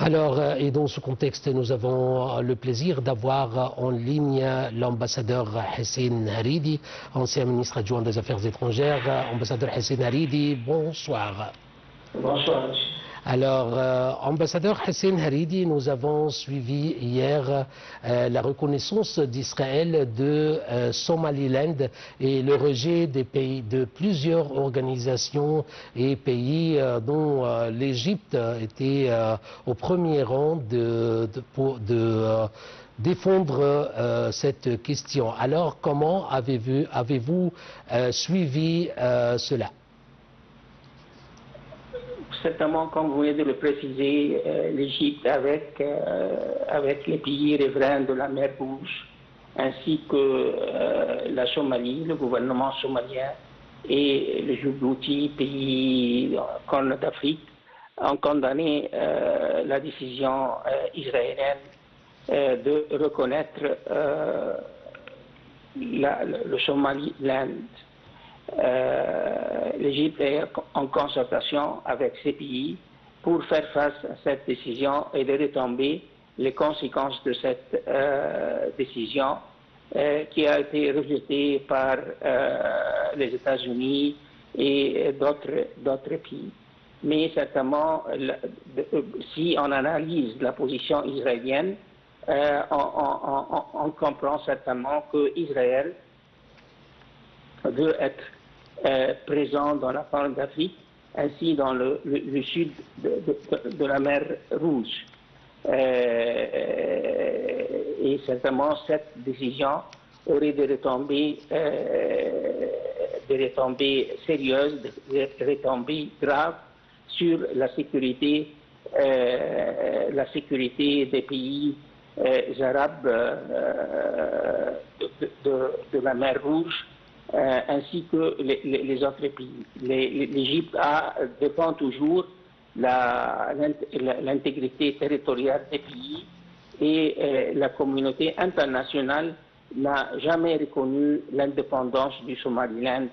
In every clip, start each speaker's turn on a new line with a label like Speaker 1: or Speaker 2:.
Speaker 1: Alors, et dans ce contexte, nous avons le plaisir d'avoir en ligne l'ambassadeur Hissène Haridi, ancien ministre adjoint des Affaires étrangères. Ambassadeur Hissène Haridi, bonsoir.
Speaker 2: Bonsoir.
Speaker 1: Alors, ambassadeur Hissène Haridi, nous avons suivi hier la reconnaissance d'Israël de Somaliland et le rejet des pays, de plusieurs organisations et pays dont l'Égypte était au premier rang de défendre cette question. Alors, comment avez-vous suivi cela?
Speaker 2: Certainement, comme vous venez de le préciser, l'Égypte avec les pays riverains de la mer Rouge, ainsi que la Somalie, le gouvernement somalien et le Djibouti, pays Corne d'Afrique, ont condamné la décision israélienne de reconnaître le Somaliland. L'Égypte est en concertation avec ces pays pour faire face à cette décision et de retomber les conséquences de cette décision qui a été rejetée par les États-Unis et d'autres pays. Mais certainement, si on analyse la position israélienne, on comprend certainement qu'Israël veut être présent dans la Corne d'Afrique, ainsi dans le sud de la mer Rouge. Et certainement, cette décision aurait des retombées sérieuses, des retombées graves sur la sécurité des pays arabes de la mer Rouge, ainsi que les autres pays. L'Égypte défend toujours l'intégrité territoriale des pays et la communauté internationale n'a jamais reconnu l'indépendance du Somaliland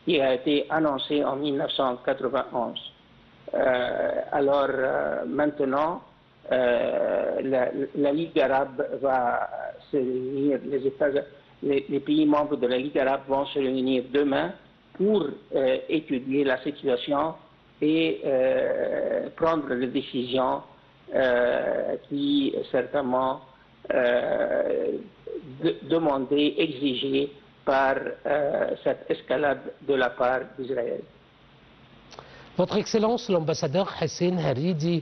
Speaker 2: qui a été annoncée en 1991. Alors maintenant, la Ligue arabe va se réunir, les pays membres de la Ligue arabe vont se réunir demain pour étudier la situation et prendre des décisions qui certainement demandées, exigées par cette escalade de la part d'Israël.
Speaker 1: Votre Excellence, l'ambassadeur Hissène Haridi,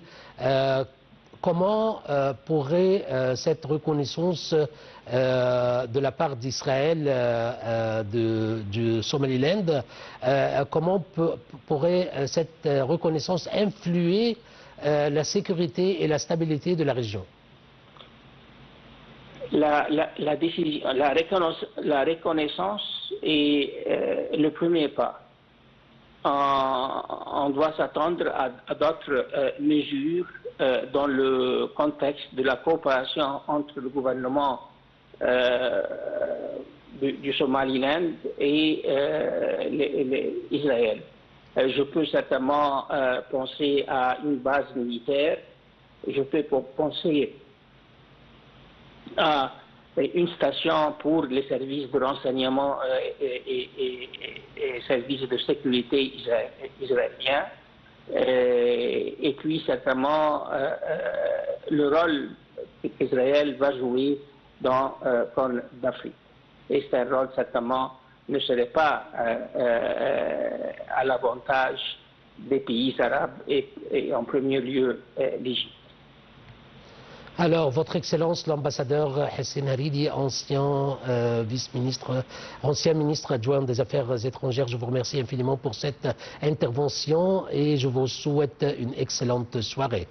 Speaker 1: comment pourrait cette reconnaissance de la part d'Israël du Somaliland, comment pourrait cette reconnaissance influer la sécurité et la stabilité de la région?
Speaker 2: La reconnaissance est le premier pas. On doit s'attendre à d'autres mesures dans le contexte de la coopération entre le gouvernement du Somaliland et Israël. Je peux certainement penser à une base militaire, je peux penser à une station pour les services de renseignement et services de sécurité israéliens, et puis certainement le rôle qu'Israël va jouer dans la Corne d'Afrique. Et c'est un rôle certainement ne serait pas à l'avantage des pays arabes et en premier lieu l'Égypte.
Speaker 1: Alors, Votre Excellence, l'ambassadeur Hissène Haridi, ancien ministre adjoint des Affaires étrangères, je vous remercie infiniment pour cette intervention et je vous souhaite une excellente soirée.